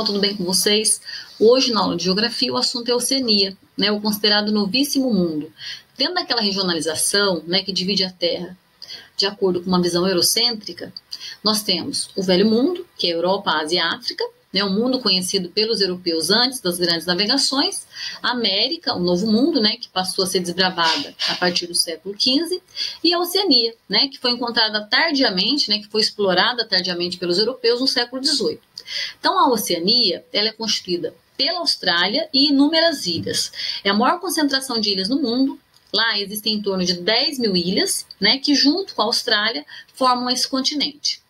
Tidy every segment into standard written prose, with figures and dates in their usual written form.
Tudo bem com vocês? Hoje, na aula de Geografia, o assunto é Oceania, né, o considerado novíssimo mundo. Dentro daquela regionalização, né, que divide a Terra de acordo com uma visão eurocêntrica, nós temos o Velho Mundo, que é Europa, Ásia e África, né, um mundo conhecido pelos europeus antes das grandes navegações, a América, o Novo Mundo, né, que passou a ser desbravada a partir do século XV, e a Oceania, né, que foi encontrada tardiamente, né, que foi explorada tardiamente pelos europeus no século XVIII. Então, a Oceania ela é constituída pela Austrália e inúmeras ilhas. É a maior concentração de ilhas no mundo. Lá existem em torno de 10 mil ilhas, né, que junto com a Austrália formam esse continente.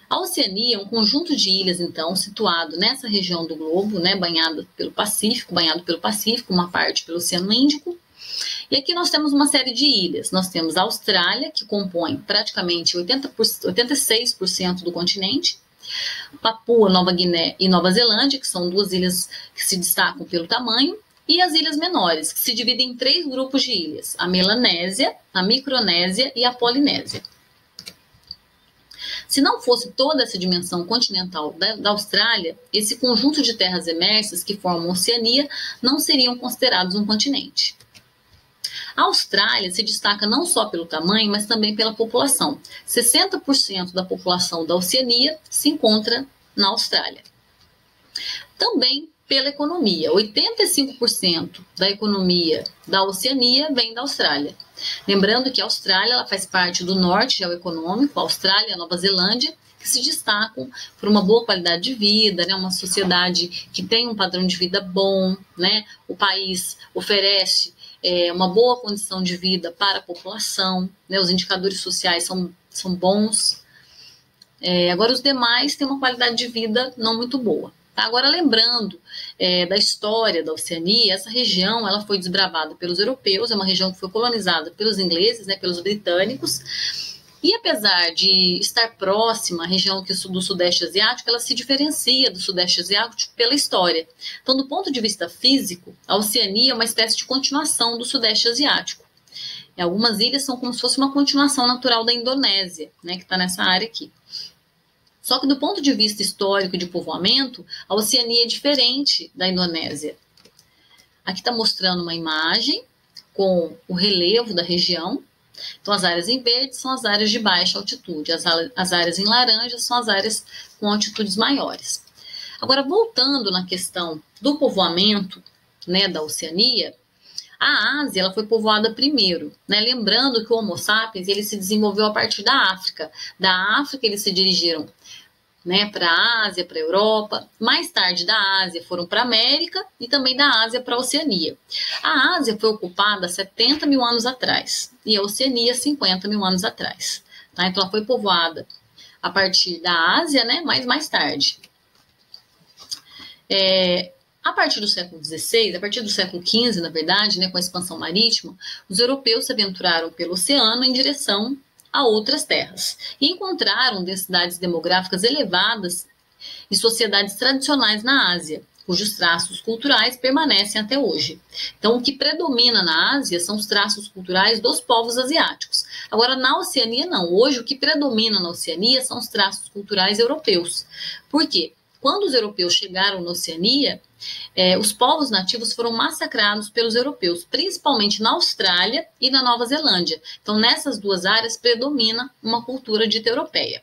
A Oceania é um conjunto de ilhas, então, situado nessa região do globo, né, banhado pelo Pacífico, uma parte pelo Oceano Índico. E aqui nós temos uma série de ilhas. Nós temos a Austrália, que compõe praticamente 86% do continente, Papua Nova Guiné e Nova Zelândia, que são duas ilhas que se destacam pelo tamanho, e as ilhas menores, que se dividem em 3 grupos de ilhas: a Melanésia, a Micronésia e a Polinésia. Se não fosse toda essa dimensão continental da Austrália, esse conjunto de terras emersas que formam a Oceania não seriam considerados um continente. A Austrália se destaca não só pelo tamanho, mas também pela população. 60% da população da Oceania se encontra na Austrália. Também pela economia. 85% da economia da Oceania vem da Austrália. Lembrando que a Austrália ela faz parte do norte geoeconômico, a Austrália e a Nova Zelândia, que se destacam por uma boa qualidade de vida, né, uma sociedade que tem um padrão de vida bom, né, o país oferece uma boa condição de vida para a população, né, os indicadores sociais são bons. Agora, os demais têm uma qualidade de vida não muito boa. Tá? Agora, lembrando da história da Oceania, essa região ela foi desbravada pelos europeus, é uma região que foi colonizada pelos ingleses, né, pelos britânicos, e apesar de estar próxima à região do Sudeste Asiático, ela se diferencia do Sudeste Asiático pela história. Então, do ponto de vista físico, a Oceania é uma espécie de continuação do Sudeste Asiático. E algumas ilhas são como se fosse uma continuação natural da Indonésia, né, que está nessa área aqui. Só que do ponto de vista histórico e de povoamento, a Oceania é diferente da Indonésia. Aqui está mostrando uma imagem com o relevo da região. Então, as áreas em verde são as áreas de baixa altitude, as áreas em laranja são as áreas com altitudes maiores. Agora, voltando na questão do povoamento, né, da Oceania, a Ásia ela foi povoada primeiro, né? Lembrando que o Homo sapiens ele se desenvolveu a partir da África. Da África eles se dirigiram, né, para a Ásia, para a Europa. Mais tarde da Ásia foram para a América e também da Ásia para a Oceania. A Ásia foi ocupada 70 mil anos atrás e a Oceania 50 mil anos atrás. Tá? Então ela foi povoada a partir da Ásia, né, mas mais tarde. A partir do século XVI, a partir do século XV, na verdade, né, com a expansão marítima, os europeus se aventuraram pelo oceano em direção a outras terras e encontraram densidades demográficas elevadas e sociedades tradicionais na Ásia, cujos traços culturais permanecem até hoje. Então, o que predomina na Ásia são os traços culturais dos povos asiáticos. Agora, na Oceania, não. Hoje, o que predomina na Oceania são os traços culturais europeus. Por quê? Quando os europeus chegaram na Oceania, os povos nativos foram massacrados pelos europeus, principalmente na Austrália e na Nova Zelândia. Então, nessas duas áreas predomina uma cultura dita europeia.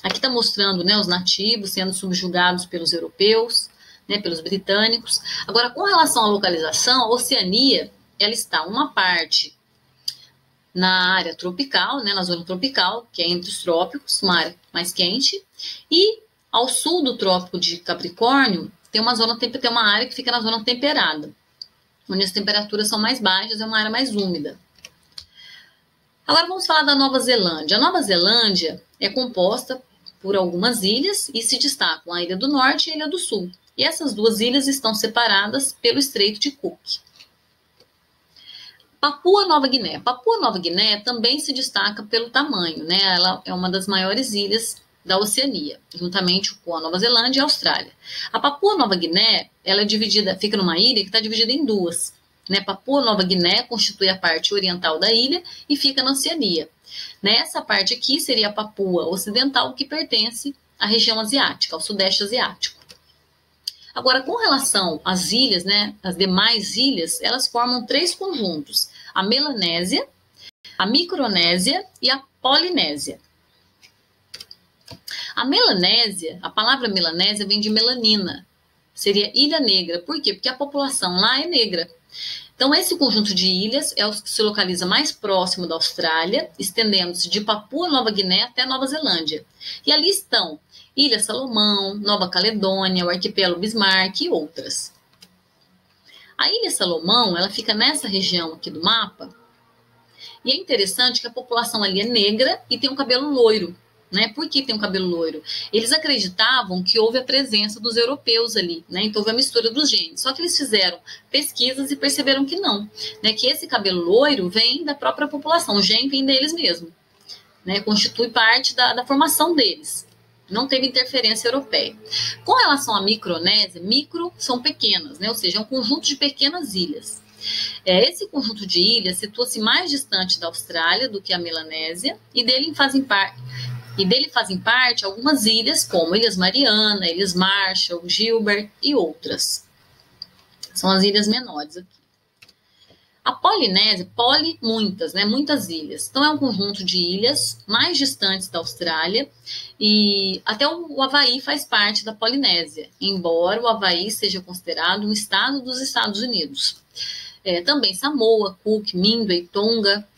Aqui está mostrando, né, os nativos sendo subjugados pelos europeus, né, pelos britânicos. Agora, com relação à localização, a Oceania ela está uma parte na área tropical, né, na zona tropical, que é entre os trópicos, uma área mais quente, e ao sul do Trópico de Capricórnio, tem uma área que fica na zona temperada, onde as temperaturas são mais baixas, é uma área mais úmida. Agora vamos falar da Nova Zelândia. A Nova Zelândia é composta por algumas ilhas e se destacam a Ilha do Norte e a Ilha do Sul. E essas duas ilhas estão separadas pelo Estreito de Cook. Papua Nova Guiné. Papua Nova Guiné também se destaca pelo tamanho, né? Ela é uma das maiores ilhas da Oceania, juntamente com a Nova Zelândia e a Austrália. A Papua Nova Guiné, ela é dividida, fica numa ilha que está dividida em duas. Né? Papua Nova Guiné constitui a parte oriental da ilha e fica na Oceania. Nessa parte aqui seria a Papua Ocidental, que pertence a região asiática, ao sudeste asiático. Agora, com relação às ilhas, né, as demais ilhas, elas formam 3 conjuntos: a Melanésia, a Micronésia e a Polinésia. A Melanésia, a palavra Melanésia vem de melanina, seria Ilha Negra. Por quê? Porque a população lá é negra. Então, esse conjunto de ilhas é o que se localiza mais próximo da Austrália, estendendo-se de Papua Nova Guiné até Nova Zelândia. E ali estão Ilha Salomão, Nova Caledônia, o arquipélago Bismarck e outras. A Ilha Salomão, ela fica nessa região aqui do mapa, e é interessante que a população ali é negra e tem um cabelo loiro. Né? Por que tem um cabelo loiro? Eles acreditavam que houve a presença dos europeus ali, né? Então houve a mistura dos genes. Só que eles fizeram pesquisas e perceberam que não, né? Que esse cabelo loiro vem da própria população, o gene vem deles mesmo, né? Constitui parte da formação deles. Não teve interferência europeia. Com relação à Micronésia, micro são pequenas, né? Ou seja, é um conjunto de pequenas ilhas. Esse conjunto de ilhas situa-se mais distante da Austrália do que a Melanésia e dele fazem parte algumas ilhas, como Ilhas Mariana, Ilhas Marshall, Gilbert e outras. São as ilhas menores aqui. A Polinésia, muitas, né? Muitas ilhas. Então, é um conjunto de ilhas mais distantes da Austrália e até o Havaí faz parte da Polinésia, embora o Havaí seja considerado um estado dos Estados Unidos. Também Samoa, Cook, Mindway, Tonga.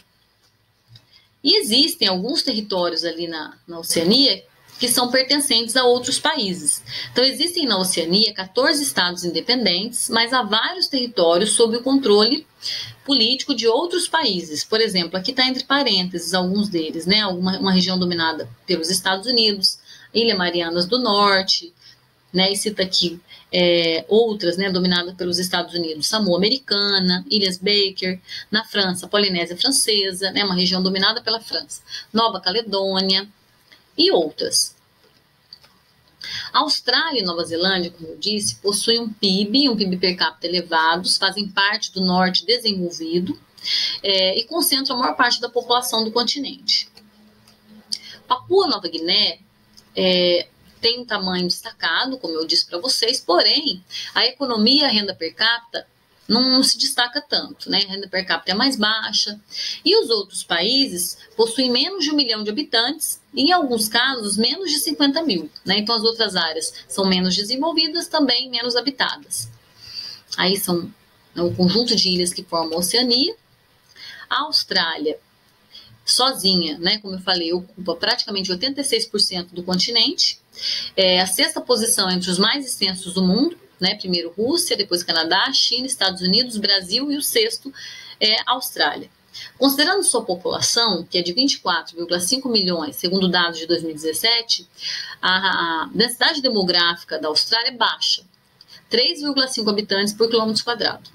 E existem alguns territórios ali na Oceania que são pertencentes a outros países. Então, existem na Oceania 14 estados independentes, mas há vários territórios sob o controle político de outros países. Por exemplo, aqui está entre parênteses alguns deles, né? Uma região dominada pelos Estados Unidos, Ilha Marianas do Norte, né? E cita aqui outras, né, dominadas pelos Estados Unidos, Samoa Americana, Ilhas Baker, na França, Polinésia Francesa, né, uma região dominada pela França, Nova Caledônia e outras. A Austrália e Nova Zelândia, como eu disse, possuem um PIB per capita elevados, fazem parte do norte desenvolvido e concentram a maior parte da população do continente. Papua Nova Guiné tem um tamanho destacado, como eu disse para vocês, porém, a economia e a renda per capita não se destaca tanto, né? A renda per capita é mais baixa. E os outros países possuem menos de 1 milhão de habitantes e, em alguns casos, menos de 50 mil. Né? Então, as outras áreas são menos desenvolvidas, também menos habitadas. Aí são o conjunto de ilhas que formam a Oceania. A Austrália, sozinha, né, como eu falei, ocupa praticamente 86% do continente. A 6ª posição entre os mais extensos do mundo, né, primeiro Rússia, depois Canadá, China, Estados Unidos, Brasil e o 6º é Austrália. Considerando sua população, que é de 24,5 milhões, segundo dados de 2017, a densidade demográfica da Austrália é baixa, 3,5 habitantes por quilômetro quadrado.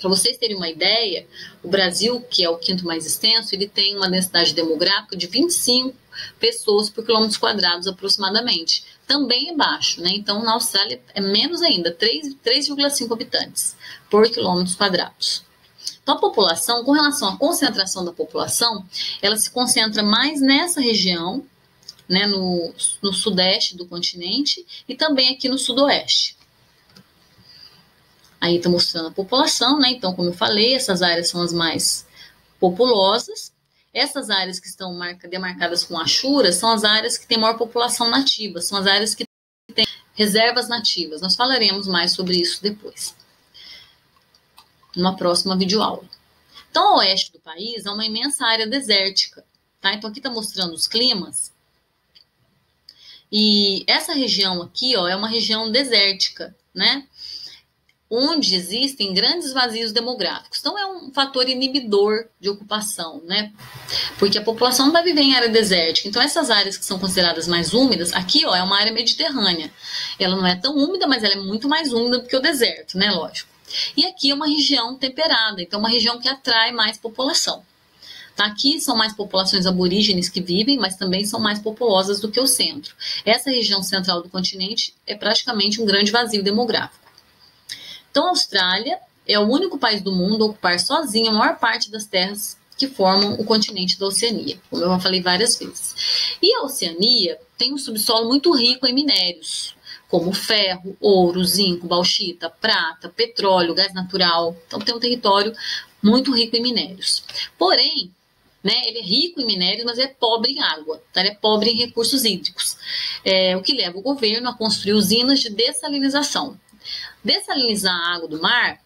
Para vocês terem uma ideia, o Brasil, que é o 5º mais extenso, ele tem uma densidade demográfica de 25 pessoas por quilômetros quadrados aproximadamente. Também é baixo, né? Então, na Austrália é menos ainda, 3,5 habitantes por quilômetros quadrados. Então, a população, com relação à concentração da população, ela se concentra mais nessa região, né, no sudeste do continente e também aqui no sudoeste. Aí está mostrando a população, né? Então, como eu falei, essas áreas são as mais populosas. Essas áreas que estão demarcadas com achuras são as áreas que têm maior população nativa, são as áreas que têm reservas nativas. Nós falaremos mais sobre isso depois, numa próxima videoaula. Então, ao oeste do país há uma imensa área desértica, tá? Então, aqui está mostrando os climas. E essa região aqui, ó, é uma região desértica, né? Onde existem grandes vazios demográficos. Então, é um fator inibidor de ocupação, né? Porque a população não vai viver em área desértica. Então, essas áreas que são consideradas mais úmidas, aqui, ó, é uma área mediterrânea. Ela não é tão úmida, mas ela é muito mais úmida do que o deserto, né? Lógico. E aqui é uma região temperada, então, uma região que atrai mais população. Tá? Aqui são mais populações aborígenes que vivem, mas também são mais populosas do que o centro. Essa região central do continente é praticamente um grande vazio demográfico. Então, a Austrália é o único país do mundo a ocupar sozinha a maior parte das terras que formam o continente da Oceania, como eu já falei várias vezes. E a Oceania tem um subsolo muito rico em minérios, como ferro, ouro, zinco, bauxita, prata, petróleo, gás natural. Então tem um território muito rico em minérios. Porém, ele é rico em minérios, mas é pobre em água, tá? Ele é pobre em recursos hídricos, o que leva o governo a construir usinas de dessalinização. Dessalinizar a água do mar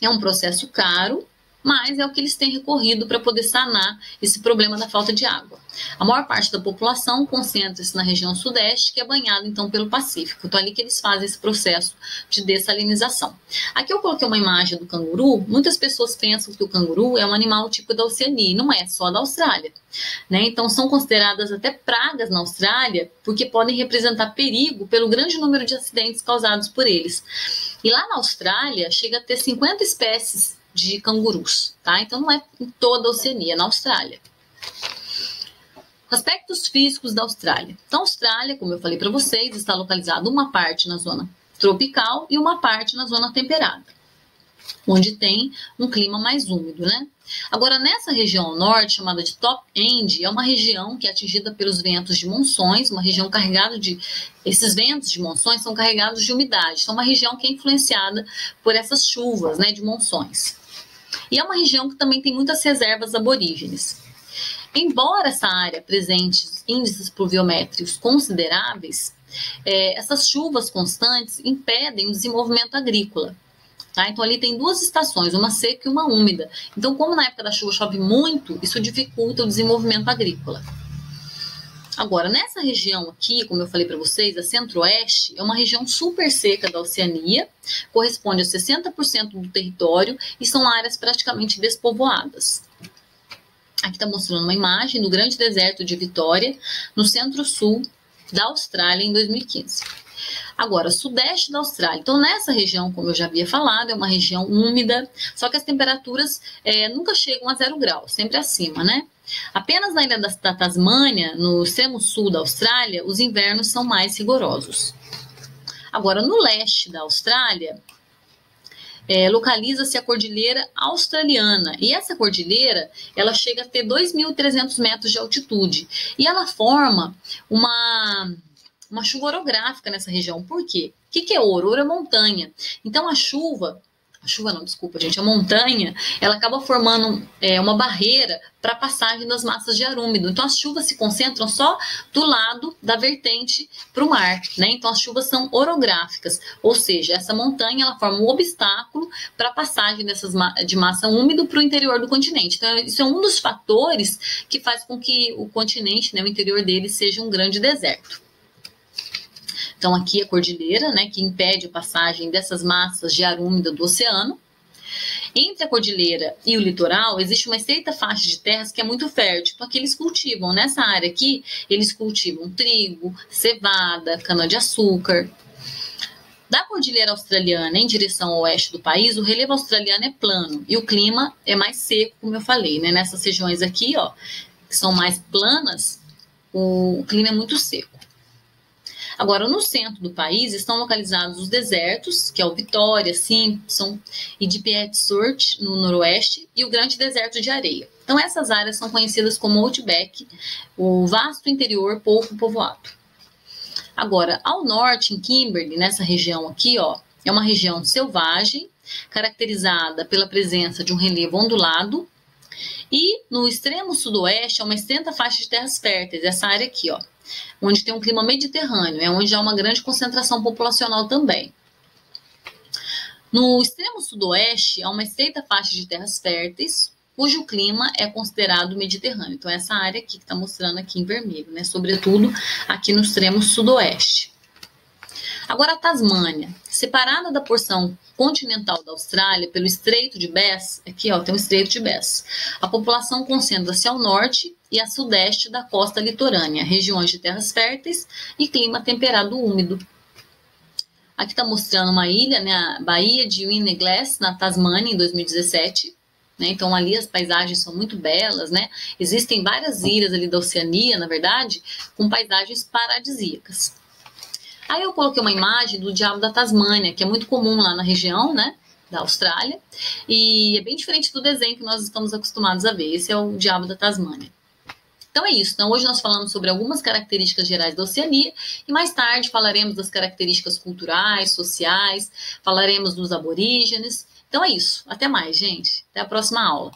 é um processo caro, mas é o que eles têm recorrido para poder sanar esse problema da falta de água. A maior parte da população concentra-se na região sudeste, que é banhada então pelo Pacífico. Então, ali que eles fazem esse processo de dessalinização. Aqui eu coloquei uma imagem do canguru. Muitas pessoas pensam que o canguru é um animal tipo da Oceania, e não é só da Austrália. Então, são consideradas até pragas na Austrália, porque podem representar perigo pelo grande número de acidentes causados por eles. E lá na Austrália, chega a ter 50 espécies de cangurus, tá? Então não é em toda a Oceania, na Austrália. Aspectos físicos da Austrália. Então, a Austrália, como eu falei para vocês, está localizada uma parte na zona tropical e uma parte na zona temperada, onde tem um clima mais úmido, né? Agora, nessa região ao norte, chamada de Top End, é uma região que é atingida pelos ventos de monções, uma região carregada de... Esses ventos de monções são carregados de umidade, então é uma região que é influenciada por essas chuvas, de monções. E é uma região que também tem muitas reservas aborígenes. Embora essa área apresente índices pluviométricos consideráveis, essas chuvas constantes impedem o desenvolvimento agrícola. Tá? Então, ali tem duas estações, uma seca e uma úmida. Então, como na época da chuva chove muito, isso dificulta o desenvolvimento agrícola. Agora, nessa região aqui, como eu falei para vocês, a centro-oeste é uma região super seca da Oceania, corresponde a 60% do território e são áreas praticamente despovoadas. Aqui está mostrando uma imagem do grande deserto de Vitória, no centro-sul da Austrália, em 2015. Agora, sudeste da Austrália. Então, nessa região, como eu já havia falado, é uma região úmida, só que as temperaturas nunca chegam a 0 graus, sempre acima, né? Apenas na ilha da Tasmânia, no extremo sul da Austrália, os invernos são mais rigorosos. Agora, no leste da Austrália, localiza-se a Cordilheira Australiana. E essa cordilheira, ela chega a ter 2.300 metros de altitude. E ela forma uma chuva orográfica nessa região. Por quê? O que é ouro? Ouro é montanha. Então, a montanha, ela acaba formando uma barreira para a passagem das massas de ar úmido. Então, as chuvas se concentram só do lado da vertente para o mar, né? Então, as chuvas são orográficas, ou seja, essa montanha ela forma um obstáculo para a passagem de massa úmida para o interior do continente. Então, isso é um dos fatores que faz com que o continente, o interior dele, seja um grande deserto. Então, aqui a cordilheira, que impede a passagem dessas massas de ar úmido do oceano. Entre a cordilheira e o litoral, existe uma estreita faixa de terras que é muito fértil. Então, aqui eles cultivam, nessa área aqui, eles cultivam trigo, cevada, cana-de-açúcar. Da cordilheira australiana em direção ao oeste do país, o relevo australiano é plano e o clima é mais seco, como eu falei, né? Nessas regiões aqui, que são mais planas, o clima é muito seco. Agora, no centro do país estão localizados os desertos, que é o Vitória, Simpson e de Piedmont, no noroeste, e o grande deserto de areia. Então, essas áreas são conhecidas como Outback, o vasto interior pouco povoado. Agora, ao norte, em Kimberley, nessa região aqui, é uma região selvagem, caracterizada pela presença de um relevo ondulado, e no extremo sudoeste é uma extensa faixa de terras férteis, essa área aqui, onde tem um clima mediterrâneo, é onde há uma grande concentração populacional também. No extremo sudoeste, há uma estreita faixa de terras férteis, cujo clima é considerado mediterrâneo. Então, essa área aqui que está mostrando aqui em vermelho, sobretudo aqui no extremo sudoeste. Agora, a Tasmânia, separada da porção continental da Austrália pelo Estreito de Bass, aqui tem o Estreito de Bass, a população concentra-se ao norte e a sudeste da costa litorânea, regiões de terras férteis e clima temperado úmido. Aqui está mostrando uma ilha, a Baía de Winneglass, na Tasmânia, em 2017. Então, ali as paisagens são muito belas, Existem várias ilhas ali da Oceania, na verdade, com paisagens paradisíacas. Aí eu coloquei uma imagem do diabo da Tasmânia, que é muito comum lá na região, da Austrália, e é bem diferente do desenho que nós estamos acostumados a ver. Esse é o Diabo da Tasmânia. Então é isso. Então hoje nós falamos sobre algumas características gerais da Oceania e mais tarde falaremos das características culturais, sociais, falaremos dos aborígenes. Então é isso. Até mais, gente. Até a próxima aula.